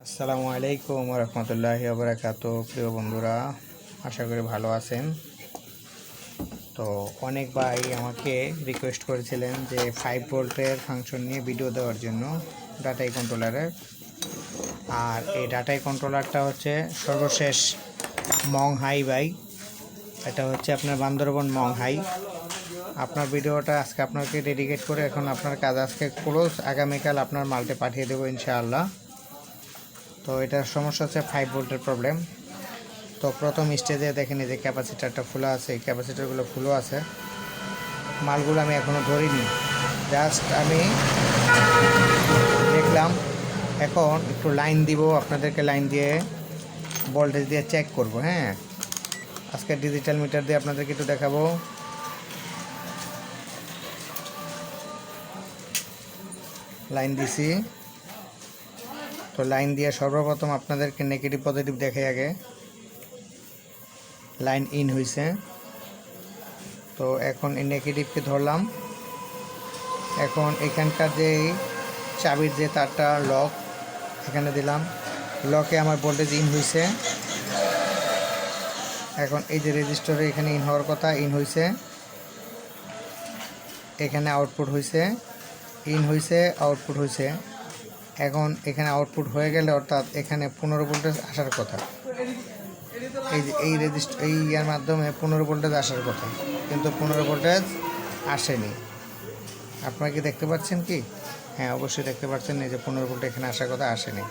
আসসালামু আলাইকুম রহমতুল্লাহি ওয়া বারাকাতুহু। প্রিয় বন্ধুরা, আশা করি ভালো আছেন। তো অনেক ভাই আমাকে রিকোয়েস্ট করেছিলেন যে 5 ভোল্টের ফাংশন নিয়ে ভিডিও দেওয়ার জন্য ডাটাই কন্ট্রোলারের। আর এই ডাটাই কন্ট্রোলারটা হচ্ছে সর্বশেষ মং হাই ভাই। এটা হচ্ছে আপনার বান্দরবন মং হাই। আপনার ভিডিওটা আজকে আপনাকে ডেডিকেট করে এখন আপনার কাজ আজকে ক্লোজ, আগামীকাল আপনার মালটা পাঠিয়ে দেবো ইনশাআল্লাহ। তো এটার সমস্যা হচ্ছে 5 ভোল্টের প্রবলেম। তো প্রথম স্টেজে দেখেন এই যে ক্যাপাসিটারটা খোলা আছে, এই ক্যাপাসিটারগুলো খোলা আছে। মালগুলো আমি এখনও ধরিনি, জাস্ট আমি দেখলাম। এখন একটু লাইন দিব, আপনাদেরকে লাইন দিয়ে ভোল্টেজ দিয়ে চেক করব। হ্যাঁ, আজকে ডিজিটাল মিটার দিয়ে আপনাদেরকে একটু দেখাবো। লাইন দিছি। তো লাইন দিয়ে সর্বপ্রথম আপনাদেরকে নেগেটিভ পজিটিভ দেখে আগে লাইন ইন হয়েছে। তো এখন এই নেগেটিভকে ধরলাম। এখন এখানকার যে চাবির যে তারটা লক এখানে দিলাম, লকে আমার ভোল্টেজ ইন হয়েছে। এখন এই যে রেজিস্টারে এখানে ইন হওয়ার কথা, ইন হয়েছে। এখানে আউটপুট হয়েছে, ইন হয়েছে, আউটপুট হয়েছে। এখন এখানে আউটপুট হয়ে গেলে অর্থাৎ এখানে 15 ভোল্টেজ আসার কথা। এই যে এই রেজিস্টার এই ইয়ার মাধ্যমে 15 ভোল্টেজ আসার কথা, কিন্তু 15 ভোল্টেজ আসেনি। আপনারা কি দেখতে পাচ্ছেন কি? হ্যাঁ, অবশ্যই দেখতে পাচ্ছেন। এই যে 15 ভোল্ট এখানে আসার কথা, আসেনি।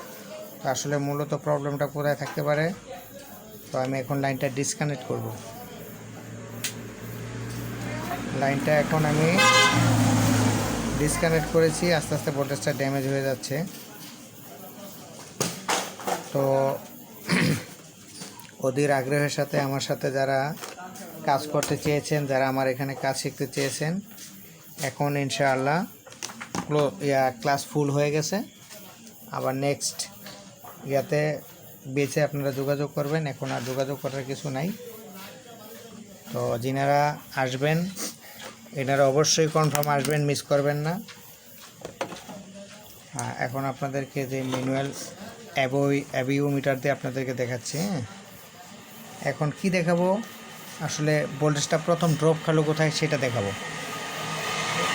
তো আসলে মূলত প্রবলেমটা কোথায় থাকতে পারে? তো আমি এখন লাইনটা ডিসকানেক্ট করব। লাইনটা এখন আমি ডিসকানেক্ট করেছি। আস্তে আস্তে ভোল্টেজটা ড্যামেজ হয়ে যাচ্ছে। তো অধীর আগ্রহের সাথে আমার সাথে যারা কাজ করতে চেয়েছেন, যারা আমার এখানে কাজ শিখতে চেয়েছেন, এখন ইনশাআল্লাহ ক্লাস ফুল হয়ে গেছে। আবার নেক্সট ইয়াতে বেচে আপনারা যোগাযোগ করবেন। এখন আর যোগাযোগ করার কিছু নাই। তো যিনারা আসবেন এনারা অবশ্যই কনফার্ম আসবেন, মিস করবেন না। হ্যাঁ, এখন আপনাদেরকে যে ম্যানুয়াল অ্যাবিও মিটার দিয়ে আপনাদেরকে দেখাচ্ছি। এখন কি দেখাবো? আসলে ভোল্টেজটা প্রথম ড্রপ খালো কোথায় সেটা দেখাবো।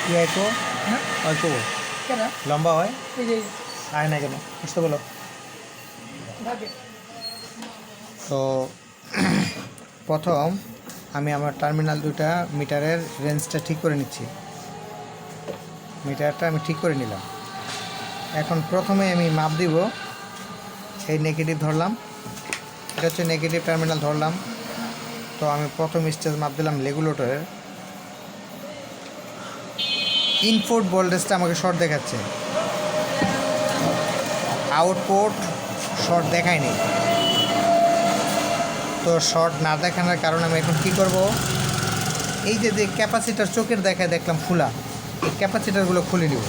কি হয় তো অল্প লম্বা হয়, আয় না কেন বুঝতে বলো। তো প্রথম আমি আমার টার্মিনাল দুটা মিটারের রেঞ্জটা ঠিক করে নিচ্ছি। মিটারটা আমি ঠিক করে নিলাম। এখন প্রথমে আমি মাপ দিব। এই নেগেটিভ ধরলাম, এটা হচ্ছে নেগেটিভ টার্মিনাল ধরলাম। তো আমি প্রথম স্টেজ মাপ দিলাম রেগুলেটরের। ইনপুট ভোল্টেজটা আমাকে শর্ট দেখাচ্ছে, আউটপুট শর্ট দেখায়নি। তো শর্ট না দেখানোর কারণে আমি এখন কী করব? এই যে ক্যাপাসিটার চোখের দেখায় দেখলাম খোলা, এই ক্যাপাসিটারগুলো খুলে নিব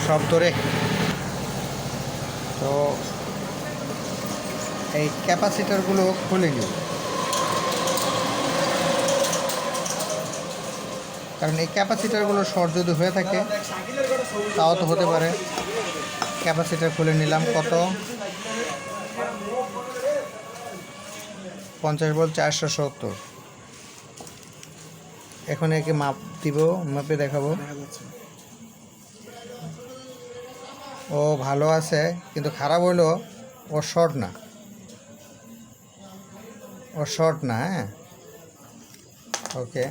সব ধরে। তো এই ক্যাপাসিটারগুলো খুলে নিব, কারণ এই ক্যাপাসিটারগুলো শর্ট যদি হয়ে থাকে তাও তো হতে পারে। ক্যাপাসিটার খুলে নিলাম। কত? 50 ভোল্ট 470। এখন একে মাপ দিব, মাপে দেখাবো। ও ভালো আছে, কিন্তু খারাপ হলো ও শর্ট না, ও শর্ট না। হ্যাঁ, ওকে।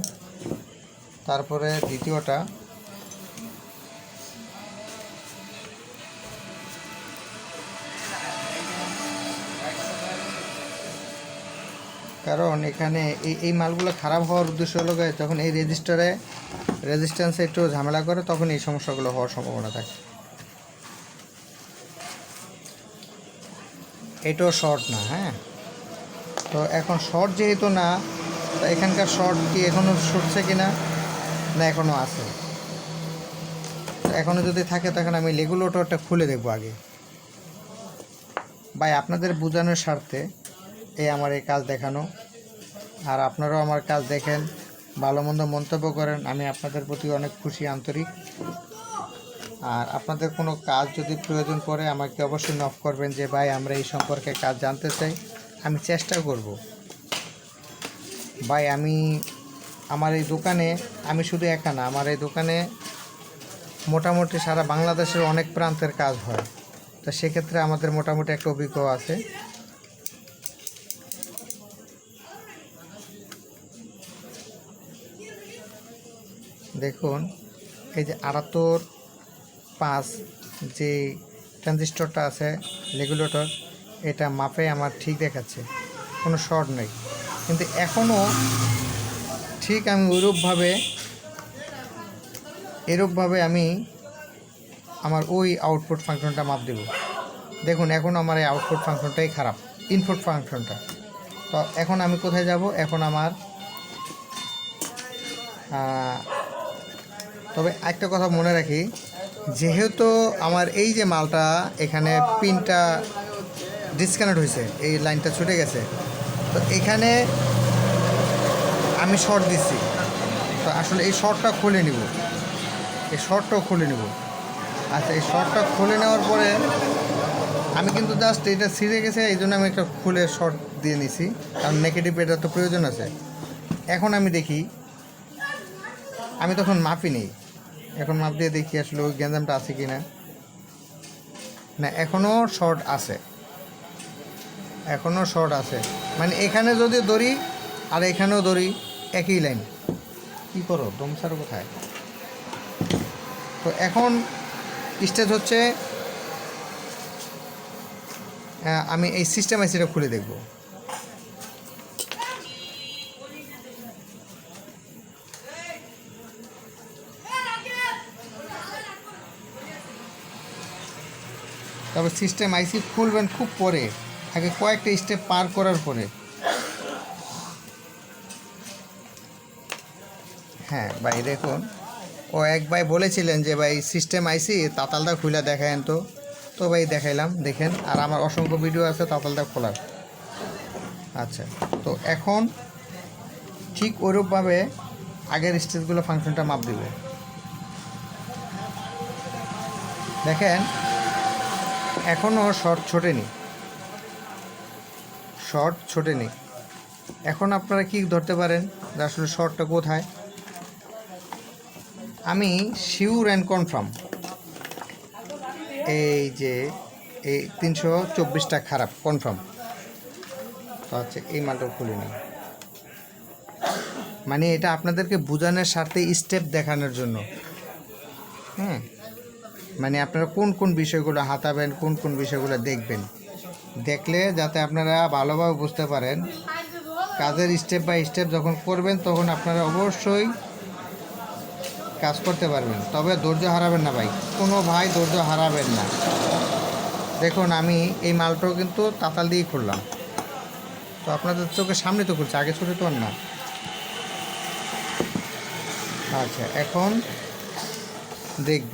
তারপরে দ্বিতীয়টা, কারণ এখানে এই মালগুলো খারাপ হওয়ার উদ্দেশ্য হলো যখন এই রেজিস্ট্যান্সে একটু ঝামেলা করে তখন এই সমস্যাগুলো হওয়ার সম্ভাবনা থাকে। এটাও শর্ট না। হ্যাঁ, তো এখন শর্ট যেহেতু না, তো এখানকার শর্ট কি এখনও ছুটছে কি না, না এখনও আছে। এখনও যদি থাকে তখন আমি রেগুলেটরটা খুলে দেখব আগে। ভাই, আপনাদের বোঝানোর স্বার্থে আমার এই কাজ দেখানো। আর আপনারাও আমার কাজ দেখেন, ভালো মন্দ মন্তব্য করেন, আমি আপনাদের প্রতি অনেক খুশি, আন্তরিক। আর আপনাদের কোনো কাজ যদি প্রয়োজন পড়ে আমাকে অবশ্যই নক করবেন যে ভাই আমরা এই সম্পর্কে কাজ জানতে চাই, আমি চেষ্টা করব। ভাই আমার এই দোকানে আমি শুধু একা না, আমার এই দোকানে মোটামুটি সারা বাংলাদেশের অনেক প্রান্তের কাজ হয়, তো সেক্ষেত্রে আমাদের মোটামুটি একটা অভিজ্ঞ আছে। দেখুন এই যে 78.5 যে ট্রানজিস্টরটা আছে রেগুলেটর, এটা মাপে আমার ঠিক দেখাচ্ছে, কোনো শর্ট নেই। কিন্তু এখনও ঠিক আমি এরূপভাবে আমি আমার ওই আউটপুট ফাংশনটা মাপ দেব। দেখুন এখন আমার এই আউটপুট ফাংশনটাই খারাপ, ইনপুট ফাংশনটা। তো এখন আমি কোথায় যাব? এখন আমার তবে একটা কথা মনে রাখি, যেহেতু আমার এই যে মালটা এখানে পিনটা ডিসকানেক্ট হয়েছে, এই লাইনটা ছুটে গেছে, তো এখানে আমি শর্ট দিচ্ছি, তো আসলে এই শর্টটা খুলে নিব, এই শর্টটাও খুলে নিব। আচ্ছা, এই শর্টটা খুলে নেওয়ার পরে আমি কিন্তু জাস্ট এটা ছিঁড়ে গেছে, এই জন্য আমি একটা খুলে শর্ট দিয়ে নিছি, কারণ নেগেটিভ এটা তো প্রয়োজন আছে। এখন আমি দেখি, আমি তখন মাপি নেই, এখন মাপ দিয়ে দেখি আসলে ওই গ্যাঞ্জামটা আছে কি না। না, এখনও শর্ট আছে, এখনও শর্ট আছে। মানে এখানে যদি ধরি আর এখানেও ধরি একই লাইন। কী করো দমসার কোথায়? তো এখন স্টেজ হচ্ছে আমি এই সিস্টেম আইসিটা খুলে দেখব। তবে সিস্টেম আইসি খুলবেন খুব পরে, আগে কয়েকটা স্টেপ পার করার পরে। হ্যাঁ ভাই, দেখুন ও এক ভাই বলেছিলেন যে ভাই সিস্টেম আইসি তাতালটা খুলে দেখায়েন, তো ভাই দেখাইলাম, দেখেন। আর আমার অসংখ্য ভিডিও আছে তাতালটা খোলার। আচ্ছা, তো এখন ঠিক ওইরূপভাবে আগের স্টেজগুলো ফাংশনটা মাপ দেবে। দেখেন এখনও শর্ট ছোটেনি। এখন আপনারা কি ধরতে পারেন যে আসলে শর্টটা কোথায়? আমি শিওর অ্যান্ড কনফার্ম এই যে এই 324টা খারাপ কনফার্ম। তো হচ্ছে এই মালটা খুলে নিই, মানে এটা আপনাদেরকে বোঝানোর স্বার্থে স্টেপ দেখানোর জন্য। হ্যাঁ, মানে আপনারা কোন কোন বিষয়গুলো হাতাবেন, কোন কোন বিষয়গুলো দেখবেন, দেখলে যাতে আপনারা ভালোভাবে বুঝতে পারেন। কাজের স্টেপ বাই স্টেপ যখন করবেন তখন আপনারা অবশ্যই কাজ করতে পারবেন। তবে ধৈর্য হারাবেন না ভাই, কোনো ভাই ধৈর্য হারাবেন না। দেখুন আমি এই মালটাও কিন্তু তাতাল দিয়েই খুললাম, তো আপনাদের চোখের সামনে তো খুলছে, আগে ছোটো তো আর না। আচ্ছা, এখন দেখব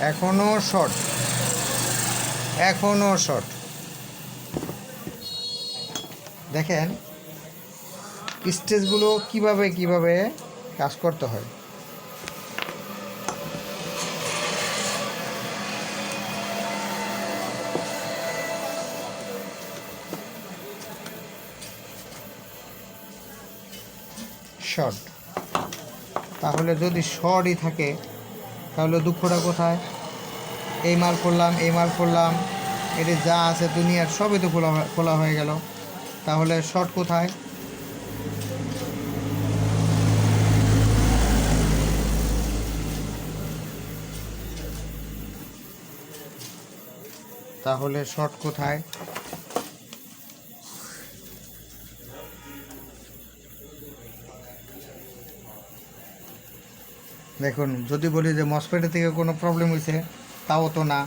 এখনও শর্ট। দেখেন স্টেজগুলো কিভাবে কাজ করতে হয়। শর্ট, তাহলে যদি শর্টই থাকে তাহলে দুঃখটা কোথায়? এই মাল করলাম, এটি যা আছে দুনিয়ার সবই তো খোলা হয়ে গেল, তাহলে শর্ট কোথায়? দেখুন, যদি বলি যে মসফেটের থেকে কোনো প্রবলেম হয়েছে, তাও তো না।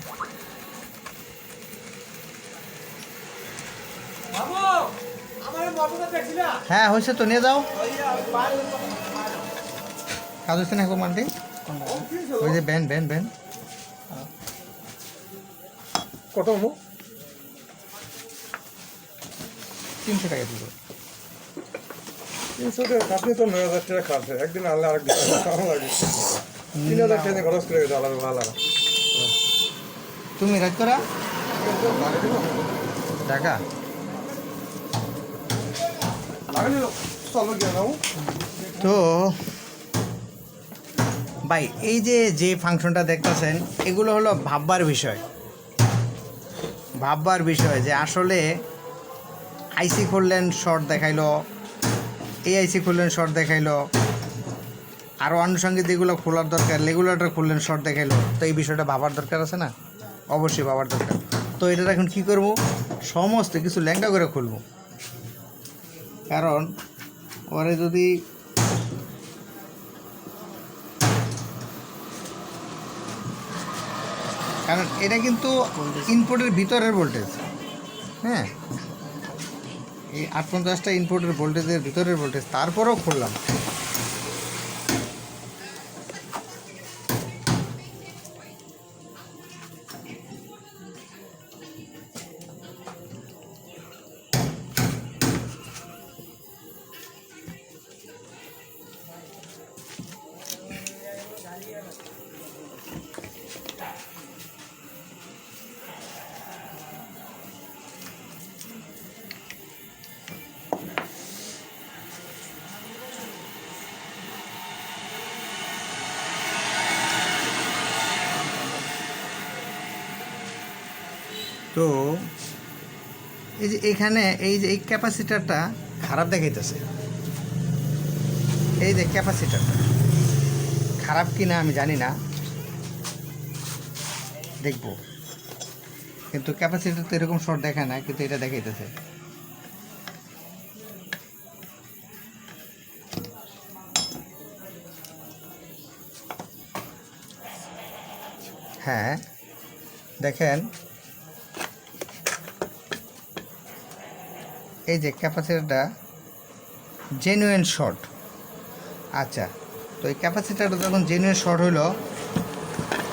হ্যাঁ হয়েছে তো, নিয়ে যাও। কাজ হচ্ছে না এখন মাল্টি, ওই যে ব্যান কত 300 টাকা দিল। 300 টাকা খাটনি তো 9000 টাকা খাচ্ছে একদিন আনলে আরেকদিন খাওয়া লাগে 3000 টাকা খরচ করে গেছে আলাদা ভালো তুমি রাত করা টাকা তো ভাই এই যে ফাংশনটা দেখতেছেন এগুলো হলো ভাববার বিষয় যে আসলে আইসি খুললেন শর্ট দেখাইলো এই আইসি খুললেন শর্ট দেখাইলো আরও আনুষঙ্গিক যেগুলো খোলার দরকার রেগুলেটর খুললেন শর্ট দেখাইলো তো এই বিষয়টা ভাবার দরকার আছে না অবশ্যই ভাবার দরকার তো এটা এখন কি করব সমস্ত কিছু ল্যাংটা করে খুলব কারণ ওরে যদি কারণ এটা কিন্তু ইনপুটের ভিতরের ভোল্টেজ হ্যাঁ এই 850টা ইনপুটের ভোল্টেজের ভিতরের ভোল্টেজ তারপরেও খুললাম তো এই যে এখানে এই যে এই ক্যাপাসিটারটা খারাপ দেখাইতেছে এই যে ক্যাপাসিটারটা খারাপ কিনা আমি জানি না দেখব কিন্তু ক্যাপাসিটার তো এরকম শর্ট দেখায় না কিন্তু এটা দেখাইতেছে হ্যাঁ দেখেন এই যে ক্যাপাসিটারটা জেনুইন শর্ট আচ্ছা তো এই ক্যাপাসিটারটা যখন জেনুইন শর্ট হলো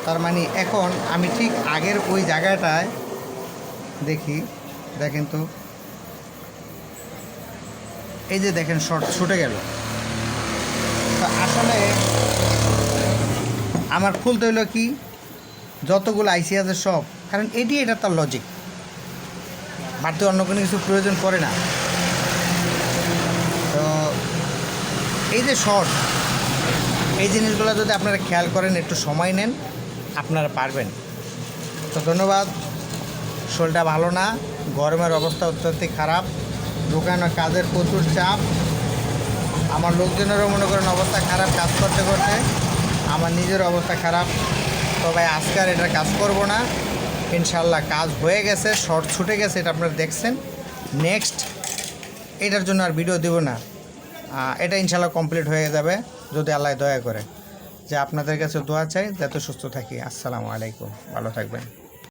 তার মানে এখন আমি ঠিক আগের ওই জায়গাটায় দেখি দেখেন তো এই যে দেখেন শর্ট ছুটে গেল তো আসলে আমার খুলতে হলো কি যতগুলো আইসি আছে সব কারণ এটা তার লজিক বাড়তি অন্য কোনো কিছু প্রয়োজন পড়ে না তো এই যে শর্ট এই জিনিসগুলো যদি আপনারা খেয়াল করেন একটু সময় নেন আপনারা পারবেন তো ধন্যবাদ শরীরটা ভালো না গরমের অবস্থা অত্যন্ত খারাপ দোকানে কাজের প্রচুর চাপ আমার লোকজনেরও মনে করেন অবস্থা খারাপ কাজ করতে করতে আমার নিজের অবস্থা খারাপ তো ভাই আজকে আর এটা কাজ করব না ইনশাল্লাহ কাজ হয়ে গেছে শর্ট ছুটে গেছে এটা আপনারা দেখছেন নেক্সট এটার জন্য আর ভিডিও দেব না এটা ইনশাল্লাহ কমপ্লিট হয়ে যাবে যদি আল্লাহ দয়া করে যে আপনাদের কাছে দোয়া চাই যাতে সুস্থ থাকি আসসালামু আলাইকুম ভালো থাকবেন